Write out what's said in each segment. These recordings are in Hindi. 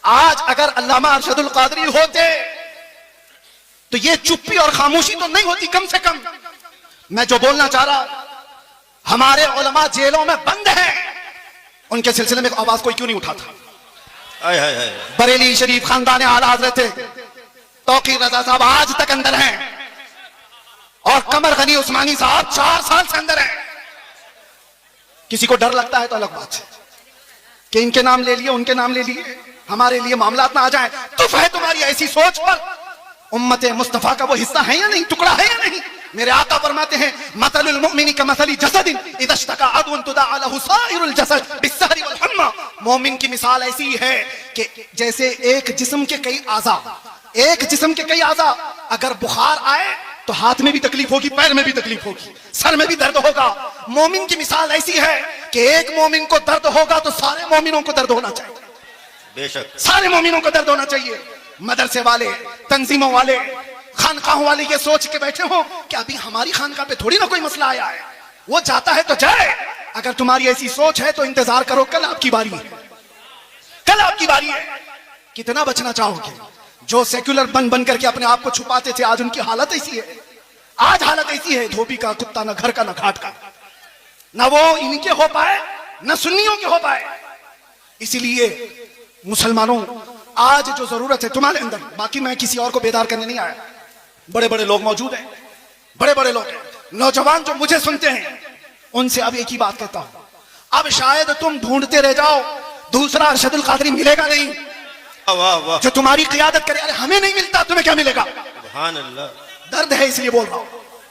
आज अगर अल्लामा अरशदुल कादरी होते तो ये चुप्पी और खामोशी तो नहीं होती। कम से कम मैं जो बोलना चाह रहा, हमारे उलमा जेलों में बंद हैं, उनके सिलसिले में आवाज कोई क्यों नहीं उठाता? बरेली शरीफ खानदान आला हज़रत तौकीर रजा साहब आज तक अंदर हैं, और कमर गनी उस्मानी साहब 4 साल से अंदर हैं। किसी को डर लगता है तो अलग बात है कि इनके नाम ले लिए, उनके नाम ले लिए, हमारे लिए मामलात ना आ जाए। तो है तुम्हारी ऐसी सोच पर उम्मत मुस्तफा का वो हिस्सा है या नहीं, टुकड़ा है या नहीं? मेरे आका फरमाते हैं मतलुल मुमिनी कमसली जसदिन इज़ा इश्तका अदवन तुदाअ लहु साइरुल जसद बिस्सहरी वल हम्मा। मोमिन की मिसाल ऐसी है कि जैसे एक जिस्म के कई आज़ा, एक जिस्म के कई आज़ा, अगर बुखार आए तो हाथ में भी तकलीफ होगी, पैर में भी तकलीफ होगी, सर में भी दर्द होगा। मोमिन की मिसाल ऐसी है कि एक मोमिन को दर्द होगा तो सारे मोमिनों को दर्द होना चाहिए। बेशक सारे मोमिनों को दर्द होना चाहिए। मदरसे वाले, तंजीमों वाले, खानकाहों वाले ये सोच के बैठे हो कि अभी हमारी खानकाह पे थोड़ी ना कोई मसला आया है, वो जाता है तो जाए। अगर तुम्हारी ऐसी सोच है तो इंतजार करो, कल आपकी बारी है, कल आपकी बारी है। कितना बचना चाहोगे? जो सेक्युलर बन करके अपने आप को छुपाते थे, आज उनकी हालत ऐसी है। आज हालत ऐसी है, धोबी का कुत्ता, ना घर का ना घाट का, ना वो इनके हो पाए ना सुन्नियों के हो पाए। इसीलिए मुसलमानों, आज जो जरूरत है तुम्हारे अंदर, बाकी मैं किसी और को बेदार करने नहीं आया, बड़े बड़े लोग मौजूद हैं, बड़े बड़े लोग हैं, नौजवान जो मुझे सुनते हैं, उनसे अब एक ही बात कहता हूं, अब शायद तुम ढूंढते रह जाओ, दूसरा अरशदुल कादरी मिलेगा नहीं। वाह वाह। जो तुम्हारी क़ियादत करे। अरे हमें नहीं मिलता, तुम्हें क्या मिलेगा? सुभान अल्लाह। दर्द है, इसलिए बोल रहा हूं,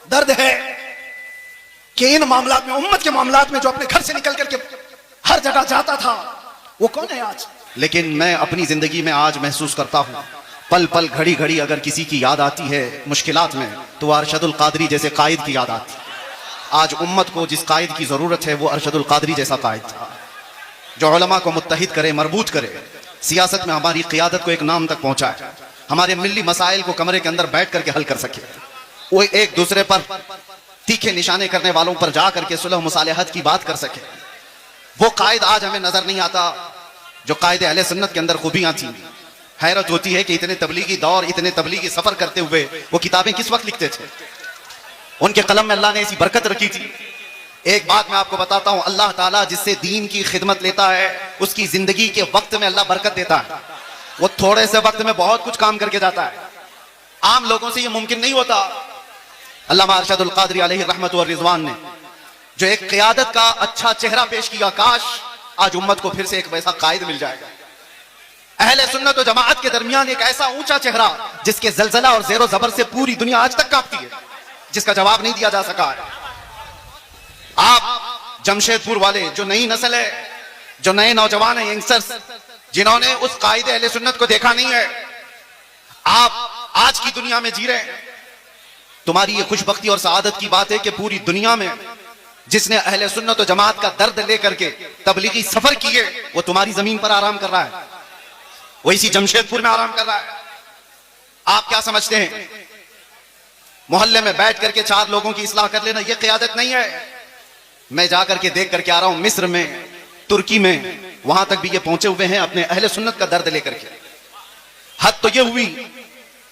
दर्द है कि इन मामलात में, उम्मत के मामलात में, जो अपने घर से निकल करके हर जगह जाता था, वो कौन है आज? लेकिन मैं अपनी जिंदगी में आज महसूस करता हूं, पल पल घड़ी घड़ी अगर किसी की याद आती है मुश्किलात में, तो अरशदुल कादरी जैसे कायद की याद आती है। आज उम्मत को जिस कायद की जरूरत है वो अरशदुल कादरी जैसा कायद था, जो उलमा को मुत्तहिद करे, मरबूत करे, सियासत में हमारी क़ियादत को एक नाम तक पहुंचाए, हमारे मिल्ली मसाइल को कमरे के अंदर बैठ करके हल कर सके, वो एक दूसरे पर तीखे निशाने करने वालों पर जा करके सुलह मुसालहत की बात कर सके। वो कायद आज हमें नजर नहीं आता जो कायद अहले सुन्नत के अंदर खूबियां थी। हैरत होती है कि इतने तबलीगी दौर, इतने तबलीगी सफर करते हुए वो किताबें किस वक्त लिखते थे? उनके कलम में अल्लाह ने ऐसी बरकत रखी थी। एक बात मैं आपको बताता हूं, अल्लाह ताला जिससे दीन की खिदमत लेता है उसकी जिंदगी के वक्त में अल्लाह बरकत देता है। वो थोड़े से वक्त में बहुत कुछ काम करके जाता है। आम लोगों से ये मुमकिन नहीं होता। अल्लामा अरशदुल कादरी अलैहि रहमत व रिज़वान ने जो एक क़ियादत का अच्छा चेहरा पेश किया, काश आज उम्मत को फिर से एक वैसा कायद मिल जाएगा। अहले सुन्नत व जमाअत के दरमियान एक ऐसा ऊंचा चेहरा जिसके जलजला और ज़ेरो ज़बर से पूरी दुनिया आज तक कांपती है, जिसका जवाब नहीं दिया जा सका है। आप जमशेदपुर वाले, जो नई नस्ल है, जो नए नौजवान है, यंगस्टर्स, जिन्होंने उस कायदे अहले सुन्नत को देखा नहीं है, आप आज की दुनिया में जी रहे हैं। तुम्हारी ये खुशबख्ती और सआदत की बात है कि पूरी दुनिया में जिसने अहले सुन्नत व जमात का दर्द लेकर के तबलीगी सफर किए, वो तुम्हारी जमीन पर आराम कर रहा है, वो इसी जमशेदपुर में आराम कर रहा है। आप क्या समझते हैं मोहल्ले में बैठ करके 4 लोगों की इस्लाह कर लेना ये क़ियादत नहीं है? मैं जाकर के देख करके आ रहा हूं, मिस्र में, तुर्की में, वहां तक भी ये पहुंचे हुए हैं अपने अहले सुन्नत का दर्द लेकर के। हद तो ये हुई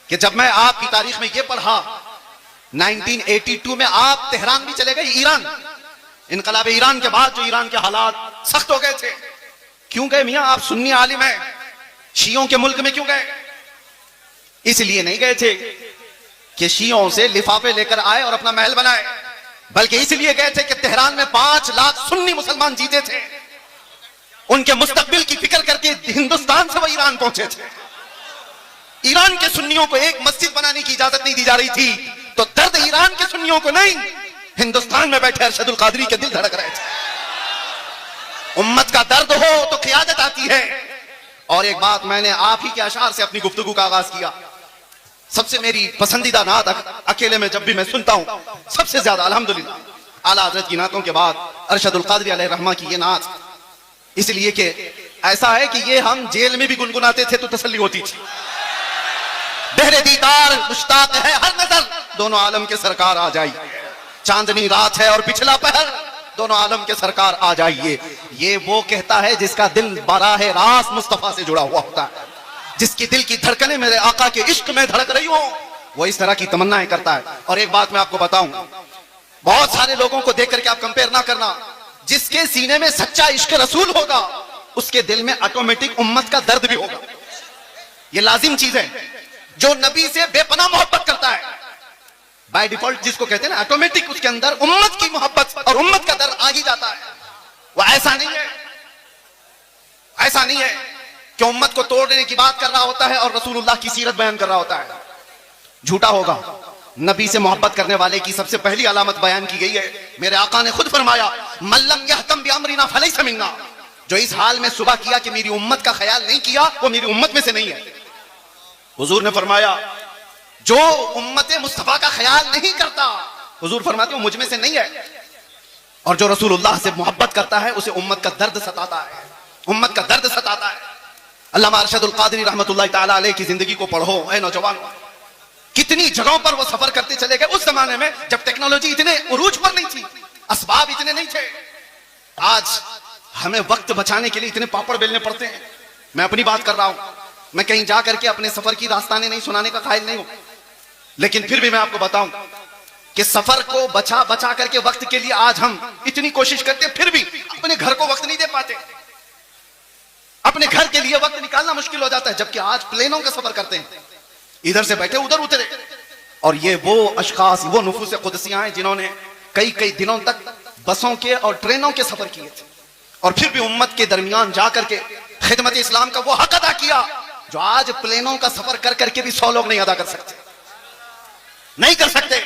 कि जब मैं आपकी तारीख में ये पढ़ा, 1982 में आप तेहरान भी चले गए, ईरान, इनकलाब ईरान के बाद जो ईरान के हालात सख्त हो गए थे। क्यों गए मियां? आप सुन्नी आलिम हैं, शियों के मुल्क में क्यों गए? इसलिए नहीं गए थे कि शियों से लिफाफे लेकर आए और अपना महल बनाए, बल्कि इसलिए गए थे कि तेहरान में 5 लाख सुन्नी मुसलमान जीते थे। उनके मुस्तकबिल की फिक्र करके हिंदुस्तान से वो ईरान पहुंचे थे। ईरान के सुन्नियों को एक मस्जिद बनाने की इजाजत नहीं दी जा रही थी, तो दर्द ईरान के सुन्नियों को नहीं, हिंदुस्तान में बैठे अरशदुल कादरी के दिल धड़क रहे थे। उम्मत का दर्द हो तो क़ियादत आती है। और एक बात, मैंने आप ही के अशार से अपनी गुफ्तगू का आगाज किया। सबसे मेरी पसंदीदा नात अकेले में जब भी मैं सुनता हूं, सबसे ज्यादा अल्हम्दुलिल्लाह आला हज़रत की नातों के बाद अरशदुल कादरी अलैहि रहमा की ये नात, इसलिए कि ऐसा है कि ये हम जेल में भी गुनगुनाते थे तो तसल्ली होती थी। बहरे दीदार मुश्ताक है हर नजर, दोनों आलम के सरकार आ जाइए। चांदनी रात है और पिछला पहर, दोनों आलम के सरकार आ जाइए। ये वो कहता है जिसका दिल बाराह रास्त मुस्तफा से जुड़ा हुआ होता है। जिसकी दिल की धड़कनें मेरे आका के इश्क में धड़क रही हो, वो इस तरह की तमन्नाएं करता है। और एक बात मैं आपको बताऊं, बहुत सारे लोगों को देख करके आप कंपेयर ना करना। जिसके सीने में सच्चा इश्क रसूल होगा, उसके दिल में ऑटोमेटिक उम्मत का दर्द भी होगा। ये लाजिम चीज है। जो नबी से बेपनाह मोहब्बत करता है, बाय डिफॉल्ट जिसको कहते हैं ना, ऑटोमेटिक उसके अंदर उम्मत की मोहब्बत और उम्मत का दर्द आ ही जाता है। वो ऐसा नहीं है, ऐसा नहीं है कि उम्मत को तोड़ने की बात कर रहा होता है और रसूलुल्लाह की सीरत बयान कर रहा होता है। झूठा होगा। नबी से मोहब्बत करने वाले की सबसे पहली अलामत बयान की गई है। मेरे आका ने खुद फरमाया, मल्लम यहतम बिअमरिना फलैसा मिन्ना। जो इस हाल में सुबह किया कि मेरी उम्मत का ख्याल नहीं किया, वो मेरी उम्मत में से नहीं है। हुजूर ने फरमाया, जो उम्मत मुस्तफा का ख्याल नहीं करता, हुजूर फरमाते हो मुझ में से नहीं है। और जो रसूलुल्लाह से मोहब्बत करता है, उसे उम्मत का दर्द सताता है, उम्मत का दर्द सताता है। अल्लामा अरशदुल कादरी रहमतुल्लाह तआला अलैह की जिंदगी को पढ़ो ऐ नौजवानों। कितनी जगहों पर वो सफर करते चले गए उस जमाने में जब टेक्नोलॉजी इतने उरूज पर नहीं थी, असबाब इतने नहीं थे। आज हमें वक्त बचाने के लिए इतने पापड़ बेलने पड़ते हैं। मैं अपनी बात कर रहा हूं, मैं कहीं जा करके अपने सफर की दास्तानें नहीं सुनाने का कायल नहीं हूं, लेकिन फिर भी मैं आपको बताऊं कि सफर को बचा बचा करके वक्त के लिए आज हम इतनी कोशिश करते हैं, फिर भी अपने घर को वक्त नहीं दे पाते। अपने घर के लिए वक्त निकालना मुश्किल हो जाता है। जबकि आज प्लेनों का सफर करते हैं, इधर से बैठे उधर उतरे। और ये वो अशखास, वो नुफूस कुदसियां हैं जिन्होंने कई कई दिनों तक बसों के और ट्रेनों के सफर किए थे, और फिर भी उम्मत के दरमियान जा करके खिदमत इस्लाम का वो हक अदा किया जो आज प्लेनों का सफर कर करके भी 100 लोग नहीं अदा कर सकते, नहीं कर सकते।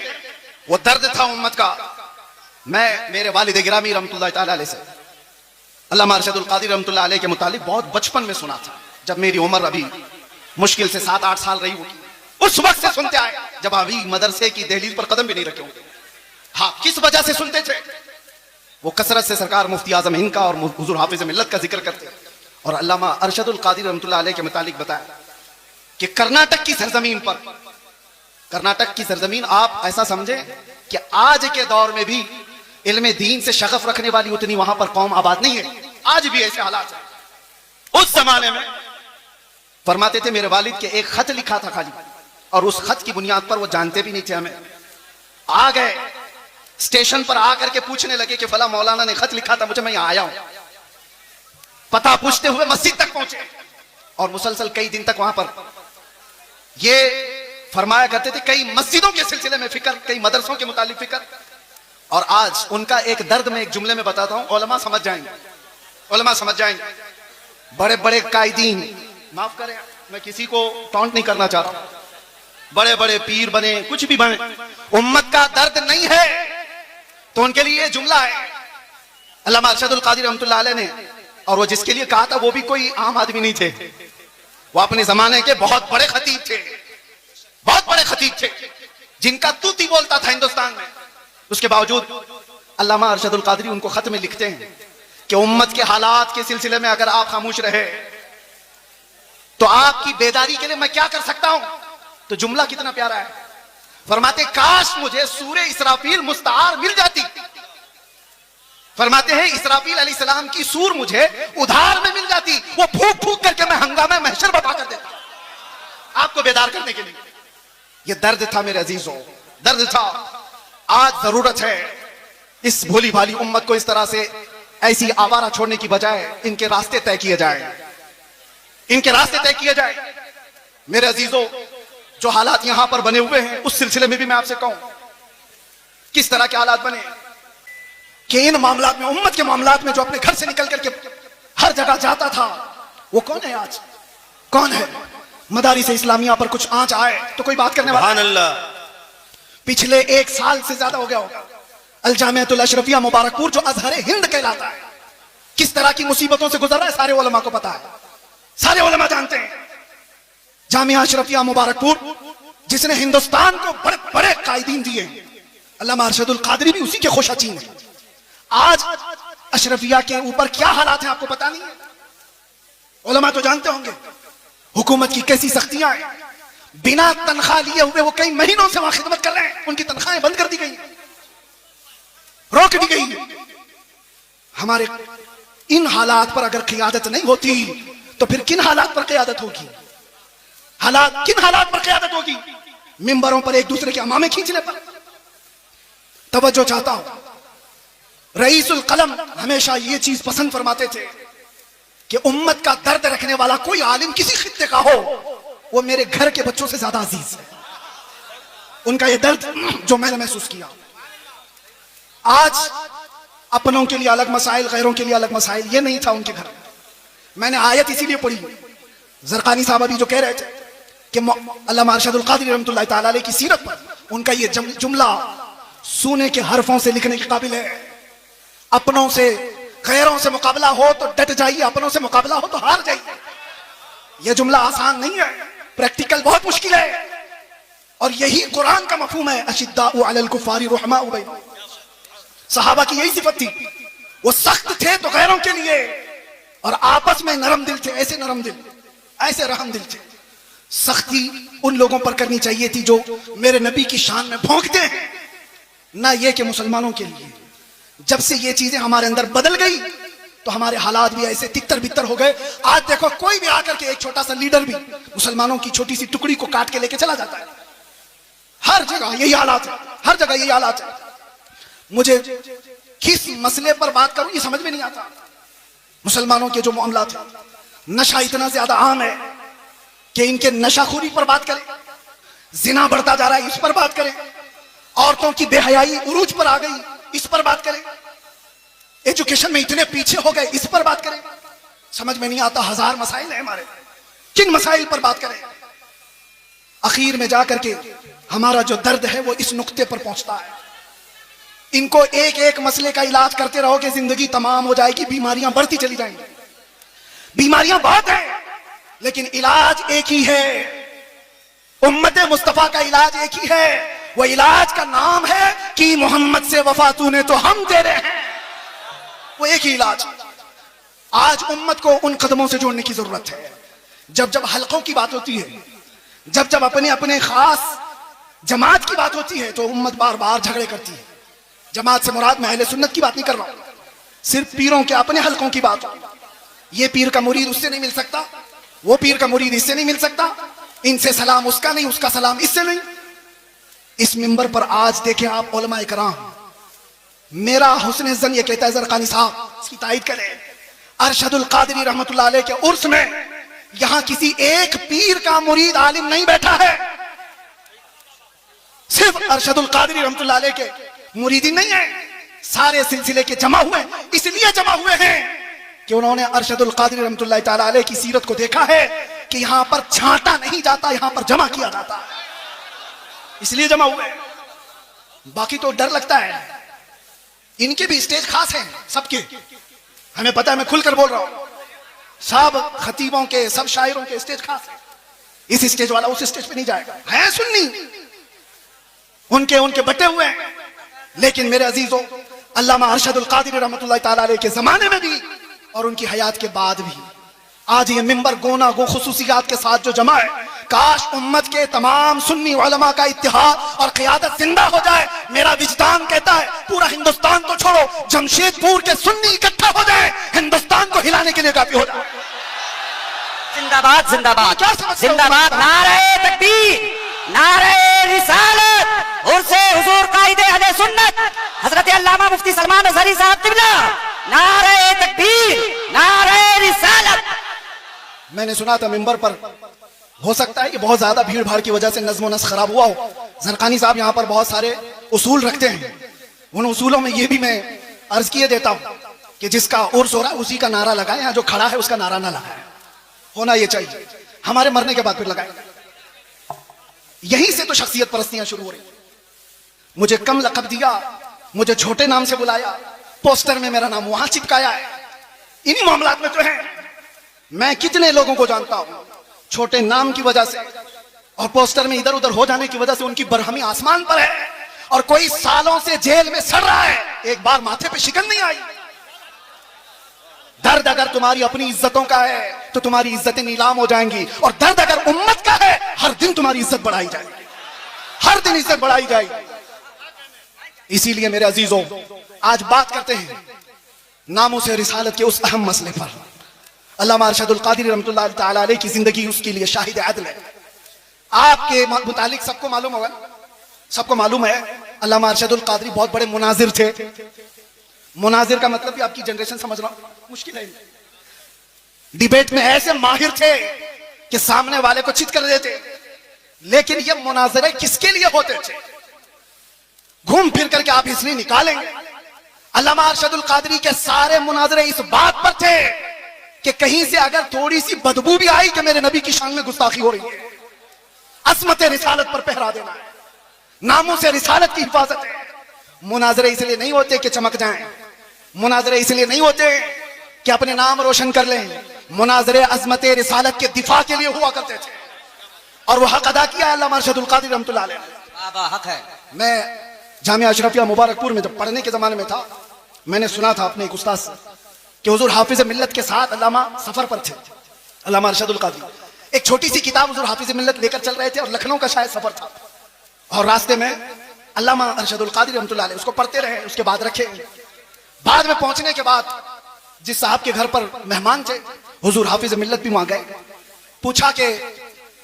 वो दर्द था उम्मत का। मैं मेरे वालिद गिरामी रहमतुल्लाह तआला अलैह से अल्लामा अरशदुल कादिर रहमतुल्लाह अलैह के मुतालिक बहुत बचपन में सुना था, जब मेरी उम्र अभी मुश्किल से 7-8 साल रही होगी। उस वक्त से सुनते आए जब अभी मदरसे की दहलीज पर कदम भी नहीं रखे होंगे। हाँ, किस वजह से सुनते थे? वो कसरत से सरकार मुफ्ती आजम हिंद का और हुजूर हाफिज मिल्लत का जिक्र करते। और अल्लामा अरशदुल कादिर रहमतुल्लाह अलैह के मुतालिक बताया कि कर्नाटक की सरजमीन पर, कर्नाटक की सरजमीन आप ऐसा समझे कि आज के दौर में भी इल्मे दीन से शगफ रखने वाली उतनी वहां पर कौम आबाद नहीं है। आज भी ऐसे हालात हैं। उस जमाने में फरमाते थे, मेरे वालिद के एक खत लिखा था खाली, और उस खत की बुनियाद पर वो जानते भी नहीं थे हमें। आ गए स्टेशन पर आकर के पूछने लगे कि फला मौलाना ने खत लिखा था मुझे, मैं यहां आया हूं। पता पूछते हुए मस्जिद तक पहुंचे और मुसलसल कई दिन तक वहां पर ये फरमाया करते थे, कई मस्जिदों के सिलसिले में फिक्र, कई मदरसों के मुतालिक फिक्र। और आज उनका एक दर्द में एक जुमले में बताता हूं, उलमा समझ जाएंगे, उलमा समझ जाएंगे। बड़े बड़े कायदीन, माफ करें मैं किसी को टॉन्ट नहीं करना चाह रहा, बड़े बड़े पीर बने, कुछ भी बने, उम्मत का दर्द नहीं है तो उनके लिए ये जुमला है। अल्लामा अरशदुल कादिर रहमतुल्लाह अलैह ने, और वो जिसके लिए कहा था वो भी कोई आम आदमी नहीं थे, वो अपने जमाने के बहुत बड़े खतीब थे, बहुत बड़े खतीब थे जिनका तूती बोलता था हिंदुस्तान में। उसके बावजूद अल्लामा अरशदुल कादरी उनको खत में लिखते हैं कि उम्मत के हालात के सिलसिले में अगर आप खामोश रहे तो आपकी बेदारी के लिए मैं क्या कर सकता हूं। तो जुमला कितना प्यारा है, फरमाते काश मुझे सूरे इसराफील मुस्तार मिल जाती। फरमाते हैं इसराफील अलैहिस्सलाम की सूर मुझे उधार में मिल जाती, वो फूक फूक करके मैं हंगामे महशर बता कर देता आपको बेदार करने के लिए। ये दर्द था मेरे अजीजों, दर्द था। आज जरूरत है इस भोली भाली उम्मत को इस तरह से ऐसी आवारा छोड़ने की बजाय इनके रास्ते तय किए जाए, इनके रास्ते तय किए जाए। मेरे अजीजों, जो हालात यहां पर बने हुए हैं उस सिलसिले में भी मैं आपसे कहूं किस तरह के हालात बने कि इन मामलात में, उम्मत के मामलात में जो अपने घर से निकल करके हर जगह जाता था, वो कौन है आज? कौन है? मदारिस इस्लामिया पर कुछ आंच आए तो कोई बात करने वाला? अल्लाह, पिछले 1 साल से ज्यादा हो गया होगा, अल जामिअतुल अशरफिया मुबारकपुर जो अजहर हिंद कहलाता है, किस तरह की मुसीबतों से गुजर रहा है सारे उलमा को पता है, सारे उलमा जानते हैं। जामिया अशरफिया मुबारकपुर जिसने हिंदुस्तान को बड़े बड़े कायदीन दिए, अल्लामा अरशदुल कादरी भी उसी के खुशाचीन है। आज अशरफिया के ऊपर क्या हालात हैं आपको पता नहीं है? उलमा तो जानते होंगे हुकूमत की कैसी सख्तियां हैं। बिना तनख्वाह लिए हुए वो कई महीनों से वहां खिदमत कर रहे हैं, उनकी तनख्वाहें बंद कर दी गई, रोक दी गई। हमारे इन हालात पर अगर क़ियादत नहीं होती तो फिर किन हालात पर क़ियादत होगी? हालात, किन हालात पर क़यादत होगी? मिंबरों पर एक दूसरे के अमामे खींचने पर। तवज्जो चाहता हूं, रईसुल कलम हमेशा ये चीज पसंद फरमाते थे कि उम्मत का दर्द रखने वाला कोई आलिम किसी खित्ते का हो, वो मेरे घर के बच्चों से ज्यादा अजीज है। उनका ये दर्द जो मैंने महसूस किया। आज अपनों के लिए अलग मसाइल, गैरों के लिए अलग मसाइल, ये नहीं था उनके घर। मैंने आयत इसीलिए पढ़ी, ज़रक़ानी साहब अभी जो कह रहे थे कि अल्लामा अरशदुल क़ादिरी रहमतुल्लाहि तआला अलैह की सीरत पर उनका ये जुमला सूने के हरफों से लिखने के काबिल है। अपनों से गैरों से मुकाबला हो तो डट जाइए, अपनों से मुकाबला हो तो हार जाइए। यह जुमला आसान नहीं है, प्रैक्टिकल बहुत मुश्किल है। और यही कुरान का मफहूम है, अशिद्दाउ अलल कुफ़ारी रुहमाउ बैनहुम। सहाबा की यही सिफत थी, वो सख्त थे तो गैरों के लिए और आपस में नरम दिल थे। ऐसे नरम दिल, ऐसे रहम दिल थे। सख्ती उन लोगों पर करनी चाहिए थी जो मेरे नबी की शान में भौंकते हैं, ना ये कि मुसलमानों के लिए। जब से ये चीजें हमारे अंदर बदल गई तो हमारे हालात भी ऐसे तितर बितर हो गए। आज देखो, कोई भी आकर के, एक छोटा सा लीडर भी मुसलमानों की छोटी सी टुकड़ी को काट के लेके चला जाता है। हर जगह यही हालात है, हर जगह यही हालात है। मुझे किस मसले पर बात करूं ये समझ में नहीं आता। मुसलमानों के जो मामलात हैं, नशा इतना ज्यादा आम है कि इनके नशाखोरी पर बात करें, जिना बढ़ता जा रहा है इस पर बात करें, औरतों की बेहयाई उरूज पर आ गई इस पर बात करें, एजुकेशन में इतने पीछे हो गए इस पर बात करें। समझ में नहीं आता, हजार मसाइल है हमारे, किन मसाइल पर बात करें। आखिर में जाकर के हमारा जो दर्द है वो इस नुक्ते पर पहुंचता है। इनको एक एक मसले का इलाज करते रहोगे, जिंदगी तमाम हो जाएगी, बीमारियां बढ़ती चली जाएंगी। बीमारियां बहुत हैं लेकिन इलाज एक ही है। उम्मत मुस्तफा का इलाज एक ही है, वो इलाज का नाम है कि मोहम्मद से वफा तूने तो हम दे रहे हैं। वो एक ही इलाज। आज उम्मत को उन कदमों से जोड़ने की जरूरत है। जब जब हलकों की बात होती है, जब जब अपने अपने खास जमात की बात होती है तो उम्मत बार बार झगड़े करती है। जमात से मुराद मैं अहले सुन्नत की बात नहीं कर रहा हूं, सिर्फ पीरों के अपने हलकों की बात। ये पीर का मुरीद उससे नहीं मिल सकता, वो पीर का मुरीद इससे नहीं मिल सकता, इनसे सलाम उसका नहीं, उसका सलाम इससे नहीं। इस मिंबर पर आज देखें आप उलमा इकराम, मेरा हुस्न ज़न ये कहता है, ज़रक़ानी साहब इसकी तायद करें, अरशदुल क़ादिरी रहमतुल्लाह अलैह के उर्स में यहां किसी एक पीर का मुरीद आलिम नहीं बैठा है, सिर्फ अरशदुल क़ादिरी रहमतुल्लाह अलैह के मुरीदी नहीं है। सारे सिलसिले के जमा हुए, इसलिए जमा हुए हैं कि उन्होंने अरशदुल क़ादिरी रहमतुल्लाह तआला अलैह की सीरत को देखा है कि यहां पर छांटा नहीं जाता, यहां पर जमा किया जाता, इसलिए जमा हुए। बाकी तो डर लगता है, इनके भी स्टेज खास हैं सबके, हमें पता है, मैं खुलकर बोल रहा हूं। सब खतीबों के, सब शायरों के स्टेज खास है। इस स्टेज वाला उस स्टेज पे नहीं जाएगा, है सुन्नी, उनके उनके बटे हुए हैं। लेकिन मेरे अजीजों, अल्लामा अरशदुल क़ादिरी रहमतुल्लाह तआला अलैह के जमाने में भी और उनकी हयात के बाद भी आज ये मिंबर गोना गो खुसूसियात के साथ जो जमा है, काश उम्मत के तमाम सुन्नी उलमा का इत्तिहाद और क़ियादत जिंदा हो जाए। मेरा विजदान कहता है पूरा हिंदुस्तान तो छोड़ो, जमशेदपुर के सुन्नी इकट्ठा हो जाए, हिंदुस्तान को हिलाने के लिए काफी हो जाए। जिंदाबाद जिंदाबाद जिंदाबाद, नारे तकबीर, नारे रिसालत, उर्से हुजूर कायदे अहले सुन्नत हजरत अल्लामा मुफ्ती सलमान अज़हरी साहब क़िबला, नारे तकबीर, नारे रिसालत। मैंने सुना था मिंबर पर, हो सकता है कि बहुत ज्यादा भीड़ भाड़ की वजह से नज़्म नस्क़ खराब हुआ हो। ज़रक़ानी साहब यहाँ पर बहुत सारे उसूल रखते हैं, उन उसूलों में ये भी मैं अर्ज किए देता हूँ कि जिसका उर्स हो रहा है उसी का नारा लगाए, यहाँ जो खड़ा है उसका नारा ना लगाए, होना ये चाहिए। हमारे मरने के बाद फिर लगाए। यहीं से तो शख्सियत परस्तियां शुरू हो रही। मुझे कम लक़ब दिया, मुझे छोटे नाम से बुलाया, पोस्टर में मेरा नाम वहां चिपकाया है। इन्हीं मामलात में तो है। मैं कितने लोगों को जानता हूं छोटे नाम की वजह से और पोस्टर में इधर उधर हो जाने की वजह से उनकी बरहमी आसमान पर है, और कोई सालों से जेल में सड़ रहा है, एक बार माथे पे शिकन नहीं आई। दर्द अगर तुम्हारी अपनी इज्जतों का है तो तुम्हारी इज्जतें नीलाम हो जाएंगी, और दर्द अगर उम्मत का है हर दिन तुम्हारी इज्जत बढ़ाई जाएगी, हर दिन इज्जत बढ़ाई जाएगी। इसीलिए मेरे अजीजों, आज बात करते हैं नामों से रिसालत के उस अहम मसले पर। अल्लामा अरशदुल क़ादिरी रहमतुल्लाह तआला अलैह की जिंदगी उसके लिए शाहिद अदल है। आपके मुतालिक सबको मालूम होगा, सबको मालूम है अल्लामा अरशदुल कादरी बहुत बड़े मुनाजिर थे। मुनाजिर का मतलब भी आपकी जनरेशन समझ रहा मुश्किल है। डिबेट में ऐसे माहिर थे कि सामने वाले को चित कर देते। लेकिन ये मुनाजरे किसके लिए होते थे? घूम फिर करके आप इसलिए निकालेंगे। अल्लामा अरशदुल कादरी के सारे मुनाजरे इस बात पर थे कि कहीं से अगर थोड़ी सी बदबू भी आई कि मेरे नबी की शान में गुस्ताखी हो रही है, असमत रिसालत पर पहरा देना है, नामों से रिसालत की हिफाजत है। मुनाजरे इसलिए नहीं होते कि चमक जाएं, मुनाजरे इसलिए नहीं होते कि अपने नाम रोशन कर लें। मुनाजरे अजमत रिसालत के दिफा के लिए हुआ करते थे और वो हक अदा किया अल्लामा अरशदुल कादरी रहमतुल्लाह अलैह ने। हक है। मैं जामिया अशरफिया मुबारकपुर में जब पढ़ने के जमाने में था, मैंने सुना था अपने एक उस्ताद से कि हुजूर हाफिज मिल्लत के साथ अल्लामा सफर पर थे, अल्लामा अरशदुल कादरी। एक छोटी सी किताब हुजूर हाफिज मिल्लत लेकर चल रहे थे और लखनऊ का शायद सफर था और रास्ते में अल्लामा अरशदुल कादरी रहमतुल्लाह अलैह उसको पढ़ते रहे, उसके बाद रखे। बाद में पहुंचने के बाद जिस साहब के घर पर मेहमान थे, हुजूर हाफिज मिल्लत भी वहां गए। पूछा कि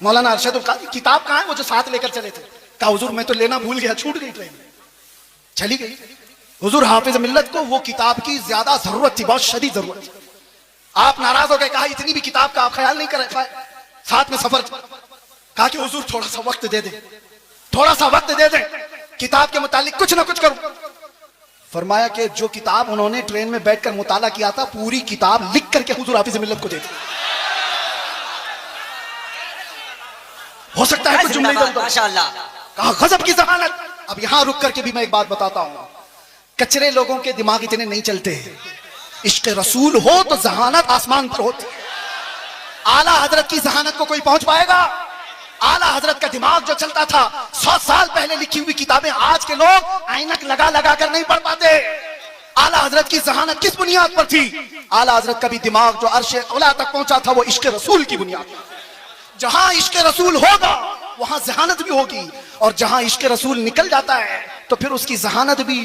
मौलाना अरशदुल कादरी किताब कहाँ है वो जो साथ लेकर चले थे? कहा हुजूर मैं तो लेना भूल गया, छूट गई, ट्रेन चली गई। हुजूर हाफिज मिल्लत को वो किताब की ज्यादा जरूरत थी, बहुत शदीद जरूरत थी। आप नाराज हो गए, कहा इतनी भी किताब का आप ख्याल नहीं कर रहे, साथ में सफर। कहा कि हुजूर थोड़ा सा वक्त दे दे, थोड़ा सा वक्त दे दे, किताब के मुतालिक कुछ ना कुछ करूं। फरमाया कि जो किताब उन्होंने ट्रेन में बैठकर मुताला किया था, पूरी किताब लिख करके हुजूर हाफिज मिल्लत को दे दी। हो सकता है कुछ जुमले माशाअल्लाह। कहा गजब की जहानत। अब यहां रुक करके भी मैं एक बात बताता हूं, कचरे लोगों के दिमाग इतने नहीं चलते। इश्क रसूल हो तो जहानत आसमान पर होती है। आला हजरत की जहानत को कोई पहुंच पाएगा? आला हजरत का दिमाग जो चलता था, 100 साल पहले लिखी हुई किताबें आज के लोग ऐनक लगा लगा कर नहीं पढ़ पाते। आला हजरत की जहानत किस बुनियाद पर थी? आला हजरत का भी दिमाग जो अर्श औला तक पहुंचा था वो इश्क रसूल की बुनियाद पर। जहां इश्क रसूल होगा वहां जहानत भी होगी, और जहां इश्क रसूल निकल जाता है तो फिर उसकी जहानत भी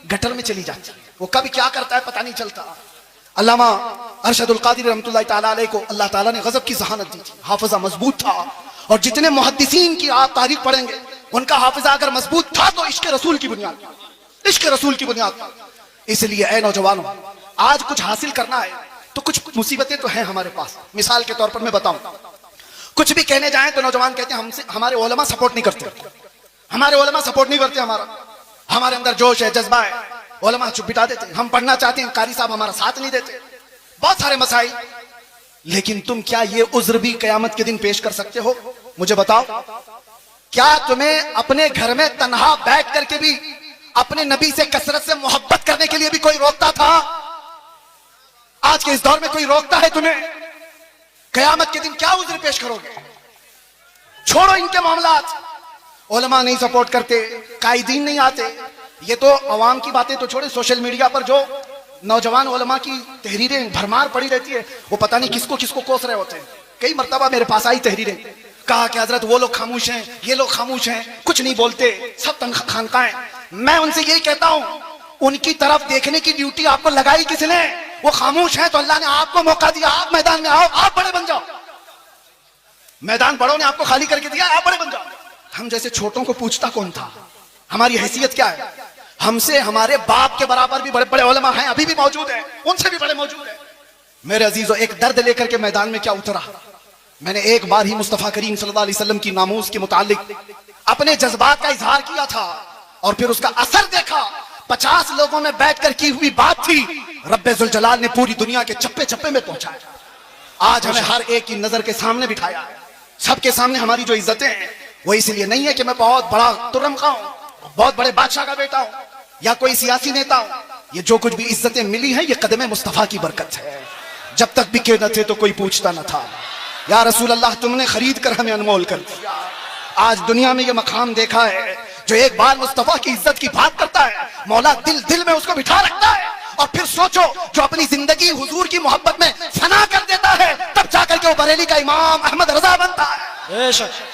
गटर में चली जाती है। वो कभी क्या करता है पता नहीं चलता। अल्लामा अरशदुल कादरी रहमतुल्लाह ताला अलैह को अल्लाह ताला ने गजब की जहानत दी थी। हाफिजा मजबूत था, और जितने मुहद्दिसीन की आप तारीख पढ़ेंगे उनका हाफिजा अगर मजबूत था तो इश्क रसूल की बुनियाद, इश्क रसूल की बुनियाद पर। इसलिए ऐ नौजवानों, आज कुछ हासिल करना है तो कुछ मुसीबतें तो हैं हमारे पास। मिसाल के तौर पर मैं बताऊं, कुछ भी कहने जाएं तो नौजवान कहते हैं हमसे हमारे उलमा सपोर्ट नहीं करते, हमारे उलमा सपोर्ट नहीं करते, हमारे अंदर जोश है, जज्बा है, उलमा चुप बिठा देते, हम पढ़ना चाहते हैं, कारी साहब हमारा साथ नहीं देते, बहुत सारे मसाइल। लेकिन तुम क्या ये उज्र भी कयामत के दिन पेश कर सकते हो? मुझे बताओ, क्या तुम्हें अपने घर में तन्हा बैठ करके भी अपने नबी से कसरत से मोहब्बत करने के लिए भी कोई रोकता था? आज के इस दौर में कोई रोकता है तुम्हें? कयामत के दिन क्या उज्र पेश करोगे? छोड़ो इनके मामलात, उलमा नहीं सपोर्ट करते, कायदीन नहीं आते, ये तो अवाम की बातें तो छोड़े, सोशल मीडिया पर जो नौजवान उलमा की तहरीरें भरमार पड़ी रहती है, वो पता नहीं किसको किसको कोस रहे होते हैं। कई मर्तबा मेरे पास आई तहरीरें, कहा कि हजरत वो लोग खामोश हैं, ये लोग खामोश हैं, कुछ नहीं बोलते, सब खानकाएं। मैं उनसे यही कहता हूं, उनकी तरफ देखने की ड्यूटी आपको लगाई किसने? वो खामोश है तो अल्लाह ने आपको मौका दिया, आप मैदान में आओ, आप बड़े बन जाओ। मैदान बड़ों ने आपको खाली करके दिया, आप बड़े बन जाओ। हम जैसे छोटों को पूछता कौन था? हमारी हैसियत क्या है? हमसे हमारे बाप के बराबर भी बड़े बड़े उलमा हैं, अभी भी मौजूद हैं, उनसे भी बड़े मौजूद हैं। मेरे अजीजों, एक दर्द लेकर के मैदान में क्या उतरा? मैंने एक बार ही मुस्तफा करीम सल्लल्लाहु अलैहि वसल्लम की नामूस के मुतालिक अपने जज्बात का इजहार किया था, और फिर उसका असर देखा। 50 लोगों में बैठकर की हुई बात थी, रब्बे जुल जलाल ने पूरी दुनिया के चप्पे चप्पे में पहुंचाया। आज हमें हर एक की नजर के सामने बिठाया है। सबके सामने हमारी जो इज्जतें हैं वो इसलिए नहीं है कि मैं बहुत बड़ा तुर्रम खां हूं, बहुत बड़े बादशाह का बेटा हूं, या कोई सियासी नेता हूं। ये जो कुछ भी इज्जतें मिली हैं ये कदम मुस्तफा की बरकत है। जब तक बिके न थे तो कोई पूछता न था, या रसूल अल्लाह तुमने खरीद कर हमें अनमोल कर दिया। आज दुनिया में ये मकाम देखा है, जो एक बार मुस्तफा की इज्जत की बात करता है, मौला दिल दिल में उसको बिठा रखता है। और फिर सोचो, जो अपनी जिंदगी हुजूर की मोहब्बत में फना कर देता है, तब जाकर के वो बरेली का इमाम अहमद रजा बनता है।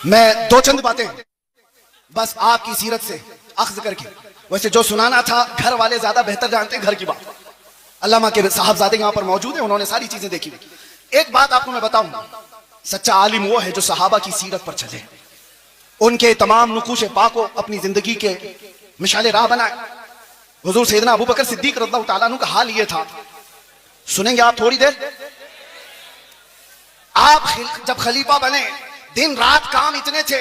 मैं दो चंद बातें बस आपकी सीरत से अख्ज़ करके। वैसे जो सुनाना था घर वाले ज्यादा बेहतर जानते हैं घर की बात। अल्लामा के साहबजादे यहाँ पर मौजूद है, उन्होंने सारी चीजें देखी। एक बात आपको मैं बताऊं, सच्चा आलिम वो है जो सहाबा की सीरत पर चले, उनके तमाम नुकूश पाक को अपनी जिंदगी के मिसाल राह बनाए। हुजूर सैयदना अबू बकर सिद्दीक रज़ियल्लाहु ताला अन्हु का हाल ये था, सुनेंगे आप थोड़ी देर। आप जब खलीफा बने दिन रात काम इतने थे,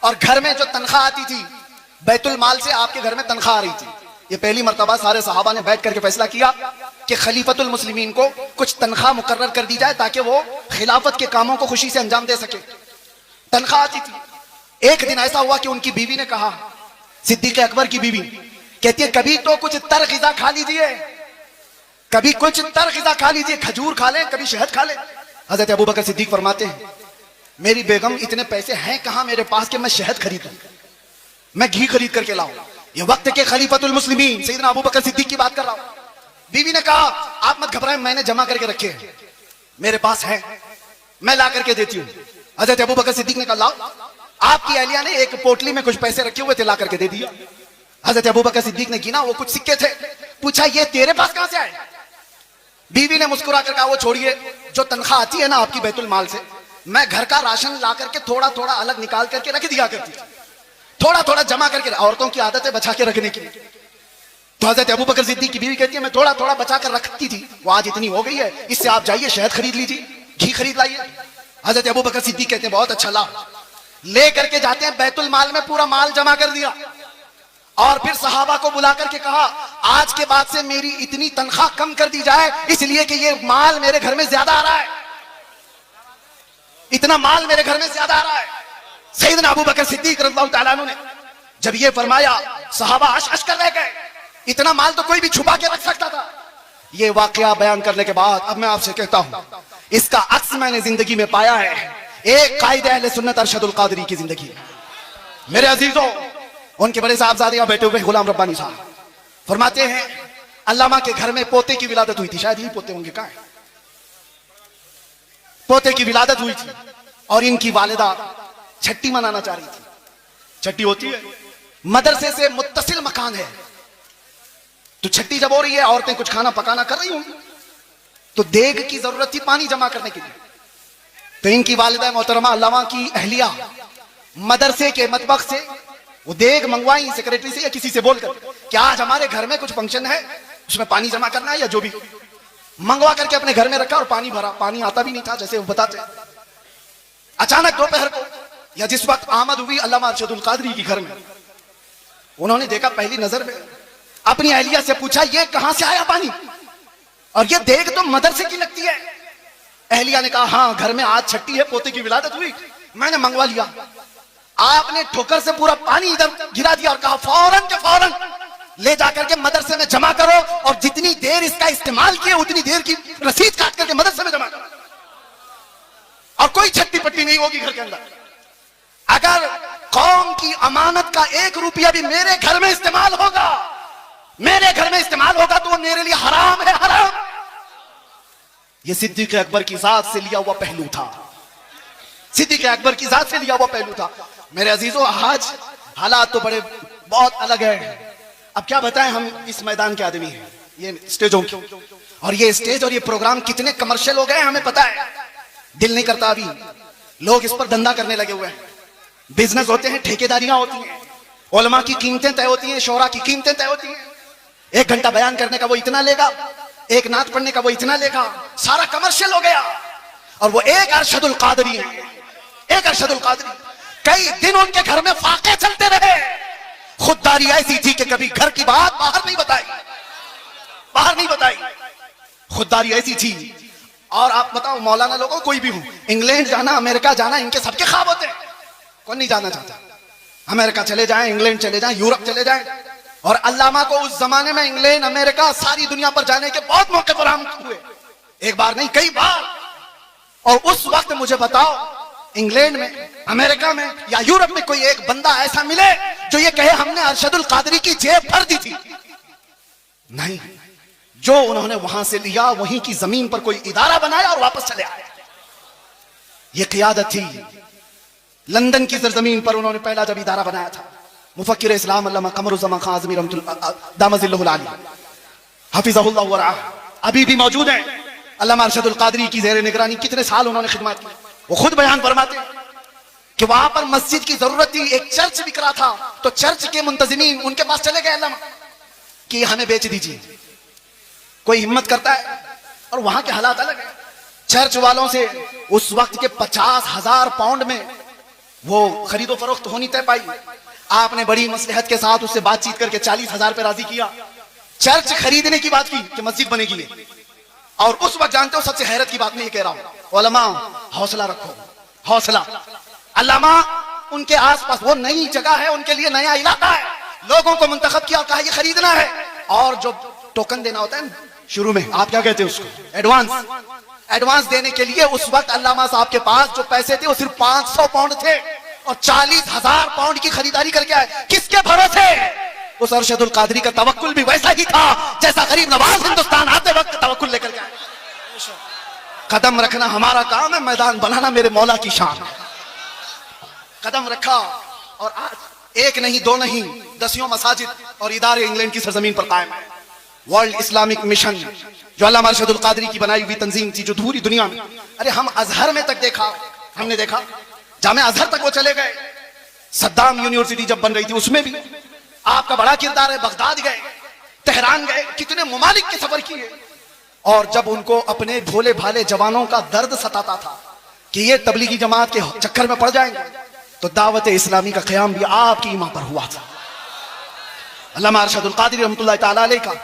और घर में जो तनख्वाह आती थी बैतुल माल से आपके घर में तनख्वाह आ रही थी। ये पहली मर्तबा सारे सहाबा ने बैठ करके फैसला किया कि खलीफतुल मुस्लिमीन को कुछ तनख्वाह मुकर्रर कर दी जाए ताकि वो खिलाफत के कामों को खुशी से अंजाम दे सके। तनख्वाह आती थी। एक दिन ऐसा हुआ कि उनकी बीवी ने कहा, सिद्दीक अकबर की बीवी कहती है कभी तो कुछ तर ग़िज़ा खा लीजिए, कभी कुछ तर ग़िज़ा खा लीजिए, खजूर खा लें, कभी शहद खा लें। हजरत अबू बकर सिद्दीक फरमाते हैं मेरी बेगम इतने पैसे हैं कहां मेरे पास कि मैं शहद खरीदूं, मैं घी खरीद करके लाऊं। ये वक्त के खलीफतुल मुस्लिमीन सैयदना अबू बकर सिद्दीक की बात कर रहा हूं। बीवी ने कहा आप मत घबराएं, मैंने जमा करके रखे हैं, मेरे पास है, मैं ला करके देती हूं। हजरत अबू बकर सिद्दीक ने कहा लाओ। आपकी अहलिया ने एक पोटली में कुछ पैसे रखे हुए थे, ला करके दे दिया। हजरत अबू बकर सिद्दीक ने गिना, वो कुछ सिक्के थे। पूछा ये तेरे पास कहां से आए? बीवी ने मुस्कुरा कर कहा वो छोड़िए, जो तनख्वाह आती है ना आपकी बैतुल माल से, मैं घर का राशन ला करके थोड़ा थोड़ा अलग निकाल करके रख दिया करती थी, थोड़ा थोड़ा जमा करके। औरतों की आदत है बचा के रखने की। तो हजरत अबू बकर सिद्दीक की बीवी कहती है मैं थोड़ा थोड़ा बचा कर रखती थी, वो आज इतनी हो गई है, इससे आप जाइए शहद खरीद लीजिए, घी खरीद लाइए। हजरत अबू बकर सिद्दीक कहते हैं बहुत अच्छा ला। ले करके जाते हैं बैतुल माल में, पूरा माल जमा कर दिया, और फिर सहाबा को बुला करके कहा आज के बाद से मेरी इतनी तनख्वाह कम कर दी जाए, इसलिए कि ये माल मेरे घर में ज्यादा आ रहा है, इतना माल मेरे घर में ज्यादा आ रहा है। सैयदना अबू बकर सिद्दीक रज़ियल्लाहु ताला अन्हु ने जब ये फरमाया सहाबा अश कर रह गए, इतना माल तो कोई भी छुपा के रख सकता था। ये वाकया बयान करने के बाद अब मैं आपसे कहता हूं इसका अक्स मैंने जिंदगी में पाया है। एक कायदे अहले सुन्नत अरशदुल कादरी की जिंदगी है। मेरे अजीजों, उनके बड़े साहबजादे यहाँ बैठे हुए गुलाम रब्बानी साहब फरमाते हैं अल्लामा के घर में पोते की विलादत हुई थी, शायद यही पोते होंगे, कहाँ है? पोते की विलादत हुई थी और इनकी वालिदा छट्टी मनाना चाह रही थी। छट्टी होती है, मदरसे से मुत्तसिल मकान है, तो छट्टी जब हो रही है, औरतें कुछ खाना पकाना कर रही होंगी, तो देग की जरूरत थी पानी जमा करने के लिए। तो इनकी वालिदा मोहतरमा अल्लामा की अहलिया मदरसे के मतबख से वो देग मंगवाई सेक्रेटरी से या किसी से बोलकर कि आज हमारे घर में कुछ फंक्शन है, उसमें पानी जमा करना है, या जो भी मंगवा करके अपने घर में रखा और पानी भरा। पानी आता भी नहीं था जैसे वो बताते। अचानक दोपहर को या जिस वक्त आमद हुई अल्लामा अरशदुल कादरी की घर में, उन्होंने देखा पहली नजर में, अपनी अहलिया से पूछा ये कहां से आया पानी, और ये देग तो मदरसे की लगती है। अहलिया ने कहा हाँ घर में आज छट्टी है, पोते की विलादत हुई, मैंने मंगवा लिया। आपने ठोकर से पूरा पानी इधर गिरा दिया और कहा फौरन के फौरन ले जाकर के मदरसे में जमा करो, और जितनी देर इसका इस्तेमाल किए उतनी देर की रसीद काट करके मदरसे में जमा करो, और कोई छट्टी पट्टी नहीं होगी घर के अंदर। अगर कौम की अमानत का 1 रुपया भी मेरे घर में इस्तेमाल होगा, मेरे घर में इस्तेमाल होगा, तो वो मेरे लिए हराम है, हराम। ये सिद्दीक अकबर की जात से लिया हुआ पहलू था, सिद्दीक अकबर की जात से लिया हुआ पहलू था। मेरे अजीजों, आज हालात तो बड़े बहुत अलग है। अब क्या बताएं, हम इस मैदान के आदमी हैं, ये स्टेजों की, और ये स्टेज और ये प्रोग्राम कितने कमर्शियल हो गए हमें पता है। दिल नहीं करता, अभी लोग इस पर धंधा करने लगे हुए हैं। बिजनेस होते हैं, ठेकेदारियां होती हैं, उलमा की कीमतें तय होती हैं, शोरा की कीमतें तय होती हैं। 1 घंटा बयान करने का वो इतना लेगा, 1 नात पढ़ने का वो इतना लेगा, सारा कमर्शियल हो गया। और वो एक अरशदुल कादरी है, एक अरशदुल कादरी। कई दिन उनके घर में फाके चलते रहे। खुददारी ऐसी थी कि कभी घर की बात बाहर नहीं बताई, बाहर नहीं बताई। खुददारी ऐसी थी। और आप बताओ मौलाना लोगों, कोई भी हो, इंग्लैंड जाना, अमेरिका जाना, इनके सबके ख्वाब होते हैं। कौन नहीं जाना चाहता? अमेरिका चले जाएं, इंग्लैंड चले जाएं, यूरोप चले जाएं। और अल्लामा को उस जमाने में इंग्लैंड, अमेरिका, सारी दुनिया पर जाने के बहुत मौके फराहम हुए, एक बार नहीं कई बार। और उस वक्त मुझे बताओ इंग्लैंड में, अमेरिका में या यूरोप में कोई एक बंदा ऐसा मिले जो ये कहे हमने अरशदुल कादरी की जेब भर दी थी? नहीं। जो उन्होंने वहां से लिया वहीं की जमीन पर कोई इदारा बनाया और वापस चले आए। ये क़ियादत थी। लंदन की सरजमीन पर उन्होंने पहला जब इदारा बनाया था, मुफक्किर इस्लाम अल्लामा कमरुज़्ज़मान खान आज़मी दामजिल्लहुल आली हफिज़हुल्लाह व रआह अभी भी मौजूद हैं। अल्लामा अरशदुल क़ादरी की ज़ेर निगरानी कितने साल उन्होंने खिदमत की। वो खुद बयान फरमाते हैं कि वहां पर मस्जिद की जरूरत थी, एक चर्च बिक रहा था, तो चर्च के मुंतजिमीन उनके पास चले गए अल्लामा कि हमें बेच दीजिए। कोई हिम्मत करता है, और वहां के हालात अलग है। चर्च वालों से उस वक्त के 50,000 पाउंड में वो खरीदो फरोख्त हो नहीं तय पाई। आपने बड़ी मसलहत के साथ उससे बातचीत करके 40,000 पे राजी किया। चर्च खरीदने की बात की कि मस्जिद बनेगी। और उस वक्त जानते हो सबसे हैरत की बात मैं ये कह रहा हूं, उलमा हौसला रखो, हौसला। अल्लामा उनके आसपास वो नई जगह है, उनके लिए नया इलाका है, लोगों को मुंतखब किया और कहा ये खरीदना है। और जो टोकन देना होता है शुरू में, आप क्या कहते हैं उसको, एडवांस देने के लिए उस वक्त अल्लामा साहब के पास जो पैसे थे वो सिर्फ 500 पाउंड थे और 40,000 पाउंड की खरीदारी करके आए। किसके भरोसे? उस अरशदुल क़ादरी का तवक्कुल भी वैसा ही था जैसा गरीब नवाज हिंदुस्तान आते वक्त तवक्कुल लेकर के आए। कदम रखना हमारा काम है, मैदान बनाना मेरे मौला की शान है। कदम रखा और आज एक नहीं, दो नहीं, दसियों मसाजिद और इदारे इंग्लैंड की सरजमीन पर कायम है। वर्ल्ड इस्लामिक मिशन जो अल्लामा अरशदुल क़ादरी की बनाई हुई तंजीम थी, जो पूरी दुनिया में, अरे हम अजहर में तक देखा, हमने देखा जामे अजहर तक वो चले गए। सद्दाम यूनिवर्सिटी जब बन रही थी उसमें भी आपका बड़ा किरदार है। बगदाद गए, तेहरान गए, कितने मुमालिक के सफर किए। और जब उनको अपने भोले भाले जवानों का दर्द सताता था कि ये तबलीगी जमात के चक्कर में पड़ जाएंगे, तो दावत इस्लामी का क़याम भी आपकी ईमा पर हुआ था, अल्लामा अरशदुल क़ादरी रहमतुल्लाह तआला अलैह का।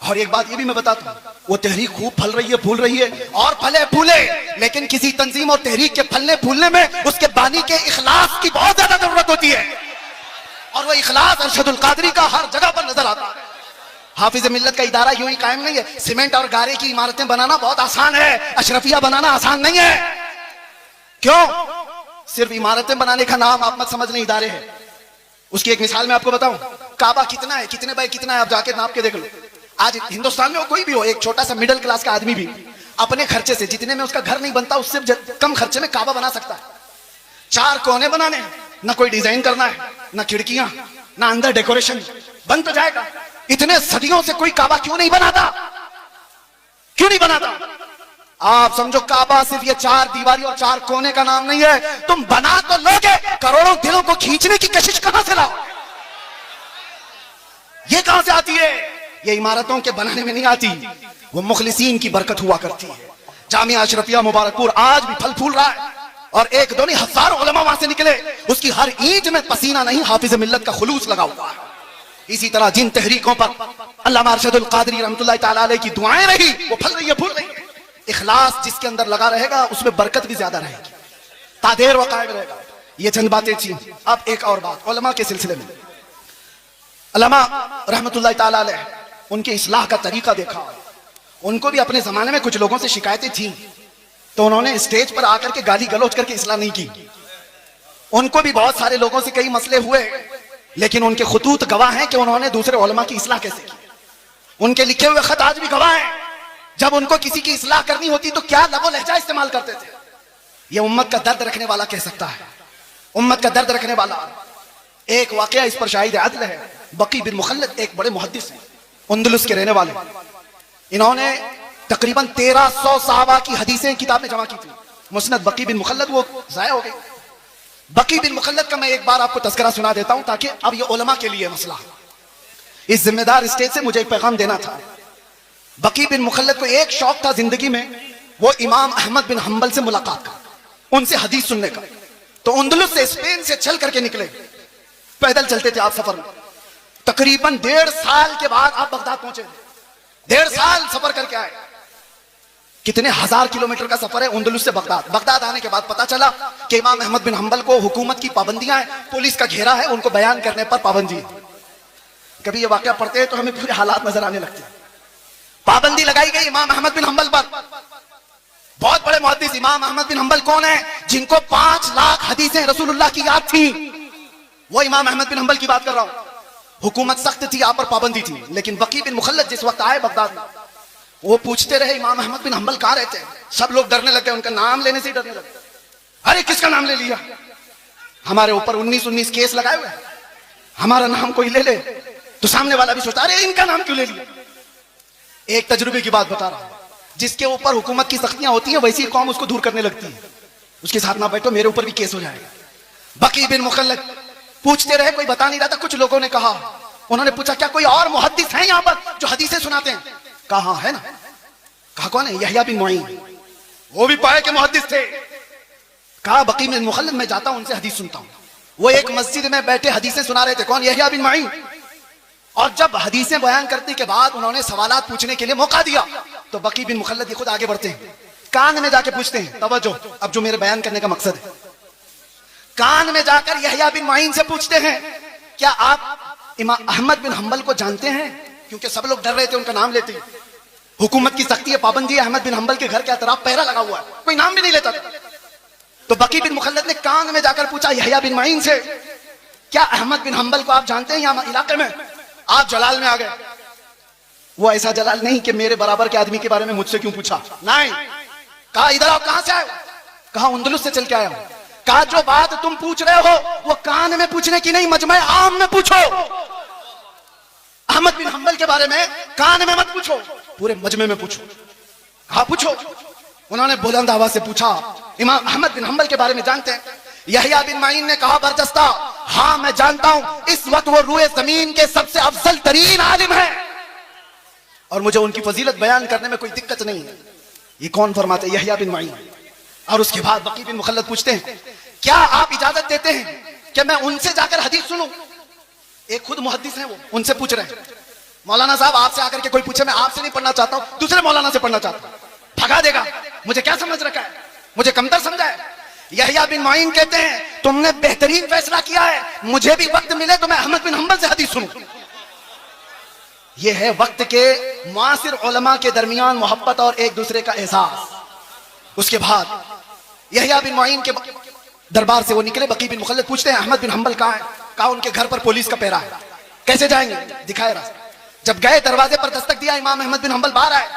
और एक बात ये भी मैं बताता हूँ, वो तहरीक खूब फल रही है, फूल रही है और फले फूले, लेकिन किसी तंजीम और तहरीक के फलने फूलने में उसके बानी के इखलास की बहुत ज्यादा जरूरत होती है। और वो इखलास अरशदुल क़ादरी का हर जगह पर नजर आता है। हाफिज मिल्लत का इदारा यूं ही कायम नहीं है। सीमेंट और गारे की इमारतें बनाना बहुत आसान है, अशरफिया बनाना आसान नहीं है। क्यों? सिर्फ इमारतें बनाने का नाम आप मत समझ लें, इदारे हैं। उसकी एक मिसाल मैं आपको बताऊं, काबा कितना है, कितने बाय कितना है, आप जाके नाप के देख लो। आज हिंदुस्तान में कोई भी हो, एक छोटा सा मिडिल क्लास का आदमी भी अपने खर्चे से, जितने में उसका घर नहीं बनता उससे कम खर्चे में काबा बना सकता है। 4 कोने बनाने, ना कोई डिजाइन करना है, ना खिड़कियां, ना अंदर डेकोरेशन, बन तो जाएगा। इतने सदियों से कोई काबा क्यों नहीं बनाता? क्यों नहीं बनाता? आप समझो काबा सिर्फ ये 4 दीवारी और 4 कोने का नाम नहीं है। तुम बना तो लोगे, करोड़ों दिलों को खींचने की कशिश कहां से लाओ? ये कहां से आती है? ये इमारतों के बनाने में नहीं आती, वो मुखलिसीन की बरकत हुआ करती है। जामिया अशरफिया मुबारकपुर आज भी फल फूल रहा है, और एक दो नहीं, हजारों उलमा वहां से निकले। उसकी हर ईंट में पसीना नहीं, हाफिज मिल्लत का खुलूस लगा हुआ है। इसी तरह जिन तहरीकों पर अल्लामा अरशदुल क़ादरी रहमतुल्लाह तआला अलैह की दुआएं रही, वो फल रही है, फूल रही है। इखलास जिसके अंदर लगा रहेगा उसमें बरकत भी ज्यादा रहेगी, तादेर व कायम रहेगा। ये चंद बातें थी। अब एक और बात उलमा के सिलसिले में, अल्लामा रहमतुल्लाह तआला अलैह उनके इस्लाह का तरीका देखा। उनको भी अपने जमाने में कुछ लोगों से शिकायतें थी, तो उन्होंने स्टेज पर आकर के गाली गलौज करके इस्लाह नहीं की। उनको भी बहुत सारे लोगों से कई मसले हुए, लेकिन उनके खुतूत गवाह हैं कि उन्होंने दूसरे उलमा की इस्लाह कैसे की। उनके लिखे हुए खत आज भी गवाह हैं। जब उनको किसी की इस्लाह करनी होती तो क्या लबो लहजा इस्तेमाल करते थे। ये उम्मत का दर्द रखने वाला कह सकता है, उम्मत का दर्द रखने वाला। एक वाकया इस पर शाहिद अदल है। बकी बिन मुखल्लद एक बड़े मुहद्दिस हैं, अंदलुस के रहने वाले। इन्होंने तकरीबन 1300 सहाबा की हदीसें किताब में जमा की थी। मुस्नद बकी बिन मुखल्लद वो जाया हो गई। बकी बिन मुखल्लद का मैं एक बार आपको तज़किरा सुना देता हूं, ताकि अब ये उलमा के लिए मसला। इस जिम्मेदार स्टेज से मुझे एक पैगाम देना था। बकी बिन मुखल्लद को एक शौक था जिंदगी में, वो इमाम अहमद बिन हंबल से मुलाकात का, उनसे हदीस सुनने का। तो अंदलुस से, स्पेन से चल करके निकले, पैदल चलते थे आप सफर में। तकरीबन 1.5 साल के बाद आप बगदाद पहुंचे। 1.5 साल सफर करके आए। कितने हजार किलोमीटर का सफर है अंदलुस से बगदाद। बगदाद आने के बाद पता चला कि इमाम अहमद बिन हंबल को हुकूमत की पाबंदियां हैं, पुलिस का घेरा है, उनको बयान करने पर पाबंदी है। कभी ये वाकया पढ़ते हैं तो हमें पूरे हालात नजर आने लगते हैं। पाबंदी लगाई गई इमाम अहमद बिन हंबल पर। बहुत बड़े मुहद्दिस इमाम अहमद बिन हंबल कौन है? जिनको 5 लाख हदीसें रसूलुल्लाह की याद थी, वो इमाम अहमद बिन हंबल की बात कर रहा हूं। हुकूमत सख्त थी, आप पर पाबंदी थी, लेकिन बकी बिन मुखल्लद जिस वक्त आए बगदाद में, वो पूछते रहे इमाम अहमद बिन हंबल कहां रहते हैं। सब लोग डरने लगे, उनका नाम लेने से ही डरने लगे। अरे किसका नाम ले लिया? हमारे ऊपर 19 केस लगाए हुए, हमारा नाम कोई ले ले तो सामने वाला भी सोचता अरे इनका नाम क्यों ले लिया। एक तजुर्बे की बात बता रहा हूं, जिसके ऊपर हुकूमत की सख्तियां होती हैं वैसी कौम उसको दूर करने लगती है। उसके साथ ना बैठो, मेरे ऊपर भी केस हो जाएगा। बकी बिन मुखल्लद पूछते रहे, कोई बता नहीं रहा था। कुछ लोगों ने कहा, उन्होंने पूछा क्या कोई और मुहद्दिस है यहां पर जो हदीसें सुनाते हैं? कहा हाँ है ना। कहा कौन है? यहया बिन मुईन, वो भी पाए के मुहद्दिस थे। कहा बकी बिन मुखल्लद, मैं जाता हूं उनसे हदीस सुनता हूं। वो एक मस्जिद में बैठे हदीसें सुना रहे थे। कौन? यहया बिन मुईन। और जब हदीसें बयान करने के बाद उन्होंने सवालात पूछने के लिए मौका दिया तो बकी बिन मुखल्लद खुद आगे बढ़ते हैं, कान में जाके पूछते हैं। तवज्जो, अब जो मेरे बयान करने का मकसद है, कान में जाकर यहया बिन मुईन से पूछते हैं, क्या आप इमाम अहमद बिन हंबल को जानते हैं? क्योंकि सब लोग डर रहे थे उनका नाम लेते ही। हुकूमत की सख्ती है, पाबंदी है, अहमद बिन हंबल के घर के अतराफ पहरा लगा हुआ है, कोई नाम भी नहीं लेता था। तो बकी बिन मुखल्लद ने कान में जाकर पूछा यहया बिन मुईन से, क्या अहमद बिन हंबल को आप जानते हैं यहाँ इलाके में? आप जलाल में आ गए। वो ऐसा जलाल नहीं कि मेरे बराबर के आदमी के बारे में मुझसे क्यों पूछा, नहीं। कहा इधर आओ, कहां से आए? कहा उंदुलुस से चल के आया हूं। कहा जो बात तुम पूछ रहे हो वो कान में पूछने की नहीं, मजमे आम में पूछो। अहमद बिन हंबल के बारे में कान में मत पूछो, पूरे मजमे में पूछो। हाँ पूछो। उन्होंने बुलंद आवाज से पूछा, इमाम अहमद बिन हंबल के बारे में जानते हैं? यहया बिन मुईन ने कहा बरजस्ता, हाँ मैं जानता हूं। इस वक्त वो रूए जमीन के सबसे अफजल तरीन आलिम है और मुझे उनकी फजीलत बयान करने में कोई दिक्कत नहीं है। ये कौन फरमाते? यहया बिन मुईन। और उसके बाद बकी बिन मुखल्लद पूछते हैं, क्या आप इजाजत देते हैं कि मैं उनसे जाकर हदीस सुनूं? एक खुद मुहद्दिस हैं वो, उनसे पूछ रहे हैं, मौलाना साहब आपसे आकर के कोई पूछे, मैं आपसे नहीं पढ़ना चाहता हूं, दूसरे मौलाना से पढ़ना चाहता हूं। भगा देगा, मुझे क्या समझ रखा है, मुझे कमतर समझा है। यहया बिन मुईन कहते हैं तुमने बेहतरीन फैसला किया है, मुझे भी वक्त मिले तो मैं अहमद बिन हंबल से हदीस सुनूं। यह है वक्त के मुआसिर उलमा के दरमियान मोहब्बत और एक दूसरे का एहसास। उसके बाद यहया बिन मुईन के दरबार से वो निकले। बकी बिन मुखल्लद पूछते हैं अहमद बिन हंबल कहाँ है? कहा उनके घर पर पुलिस का पहरा है। कैसे जाएंगे? दिखाए रास्ता। जब गए दरवाजे पर दस्तक दिया, इमाम अहमद बिन हंबल बाहर आए,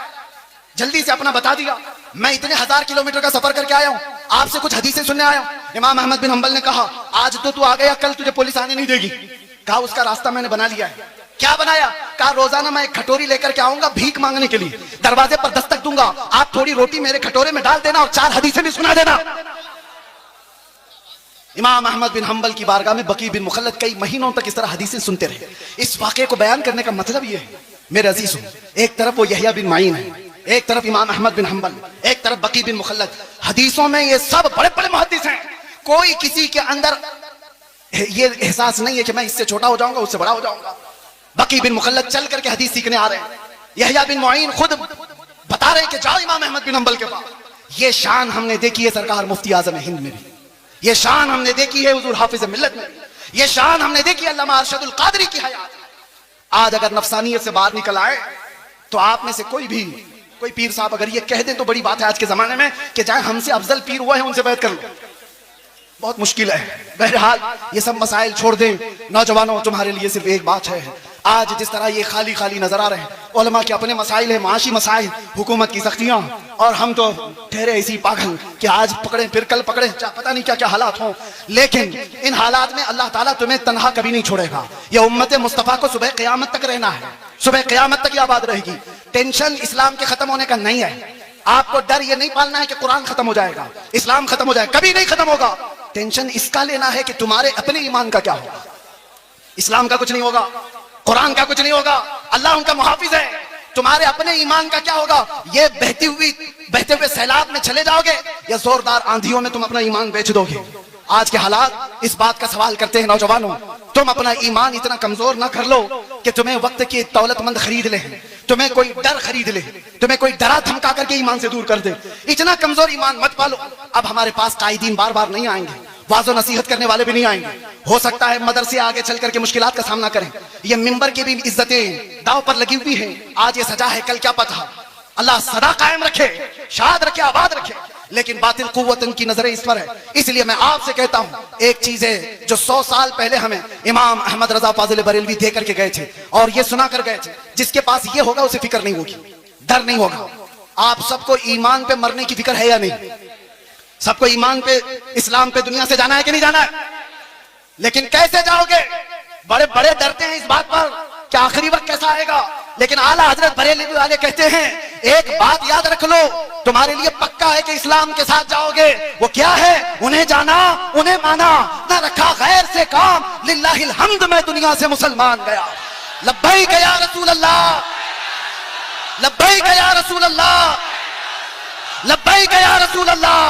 जल्दी से अपना बता दिया, मैं इतने 1000 किलोमीटर का सफर करके आया हूं, आपसे कुछ हदीसें सुनने आया हूं। इमाम अहमद बिन हंबल ने कहा आज तो तू आ गया, कल तुझे पुलिस आने नहीं देगी। कहा उसका रास्ता मैंने बना लिया है। क्या बनाया? कहा रोजाना मैं एक खटोरी लेकर के आऊंगा भीख मांगने के लिए, दरवाजे पर दस्तक दूंगा, आप थोड़ी रोटी मेरे खटोरे में डाल देना और 4 हदीसें भी सुना देना। इमाम अहमद बिन हंबल की बारगाह में बकी बिन मुखल्लद कई महीनों तक इस तरह हदीसें सुनते रहे। इस वाक़े को बयान करने का मतलब यह है मेरे अजीजों, एक तरफ वो यहया बिन मुईन है, एक तरफ इमाम अहमद बिन हंबल, एक तरफ बकी बिन मुखल्लद। हदीसों में ये सब बड़े बड़े मुहद्दिस हैं। कोई किसी के अंदर ये एहसास नहीं है कि मैं इससे छोटा हो जाऊंगा, उससे बड़ा हो जाऊंगा। बकी बिन मुखल्लद चल करके हदीस सीखने आ रहे हैं। यहया बिन मुईन खुद बता रहे हैं कि जाओ इमाम अहमद बिन हंबल के पास। ये शान हमने देखी है सरकार मुफ्ती आजम हिंद में भी, ये शान हमने देखी है हुजूर हाफिज मिल्लत में, ये शान हमने देखी है अल्लामा अरशदुल कादरी की हयात। आज अगर नफसानियत से बाहर निकल आए तो आप में से कोई पीर साहब अगर ये कह दे तो बड़ी बात है आज के जमाने में कि चाहे हमसे अफजल पीर हुआ है उनसे बैत कर लो, बहुत मुश्किल है। बहरहाल ये सब मसाइल छोड़ दें। नौजवानों तुम्हारे लिए सिर्फ एक बात है, आज जिस तरह ये खाली खाली नजर आ रहे हैं, उलमा के अपने मसाइल है, माशी मसाइल, हुकूमत की सख्तियां, और हम तो ठहरे इसी पागल कि आज पकड़े फिर कल पकड़े, पता नहीं क्या क्या हालात हों। लेकिन इन हालात में अल्लाह ताला तुम्हें तन्हा कभी नहीं छोड़ेगा। ये उम्मत मुस्तफा को सुबह क़यामत तक रहना है, सुबह क़यामत तक ये आबाद रहेगी। टेंशन इस्लाम के खत्म होने का नहीं है। आपको डर ये नहीं पालना है कि कुरान खत्म हो जाएगा, इस्लाम खत्म हो जाएगा, कभी नहीं खत्म होगा। टेंशन इसका लेना है कि तुम्हारे अपने ईमान का क्या होगा। इस्लाम का कुछ नहीं होगा, कुरान का कुछ नहीं होगा, अल्लाह उनका मुहाफिज है। तुम्हारे अपने ईमान का क्या होगा? ये बहते हुए सैलाब में चले जाओगे या जोरदार आंधियों में तुम अपना ईमान बेच दोगे। आज के हालात इस बात का सवाल करते हैं नौजवानों, तुम अपना ईमान इतना कमजोर ना कर लो कि तुम्हें वक्त की दौलतमंद खरीद ले, तुम्हें कोई डर खरीद ले, तुम्हें कोई डरा धमका करके ईमान से दूर कर दे। इतना कमजोर ईमान मत पालो। अब हमारे पास कायदीन बार बार नहीं आएंगे, वाज़ो नसीहत करने वाले भी नहीं आएंगे। हो सकता है मदरसे आगे चल करके मुश्किलात का सामना करें। ये मिंबर की भी इज्जतें दाव पर लगी हुई हैं। आज ये सजा है, कल क्या पता। अल्लाह सदा कायम रखे, शाद रखे, आबाद रखे। लेकिन बातिल कुव्वत की नजरें इस पर है। इसलिए मैं आपसे कहता हूं, एक चीज है जो 100 साल पहले हमें इमाम अहमद रजा फाजिल बरेलवी दे करके गए थे और ये सुना कर गए थे, जिसके पास ये होगा उसे फिक्र नहीं होगी, डर नहीं होगा। आप सबको ईमान पे मरने की फिक्र है या नहीं? सबको ईमान पे, इस्लाम पे दुनिया से जाना है कि नहीं जाना है? लेकिन कैसे जाओगे? बड़े बड़े डरते हैं इस बात पर कि आखिरी वक्त कैसा आएगा, लेकिन आला हजरत बरेलवी वाले कहते हैं एक बात याद रख लो, तुम्हारे लिए पक्का है कि इस्लाम के साथ जाओगे। वो क्या है? उन्हें जाना, उन्हें माना, ना रखा गैर से काम, लिल्लाहिल हम्द मैं दुनिया से मुसलमान गया। लब्बैक या रसूल अल्लाह, लब्बैक या रसूल अल्लाह, लब्बैक या रसूल अल्लाह।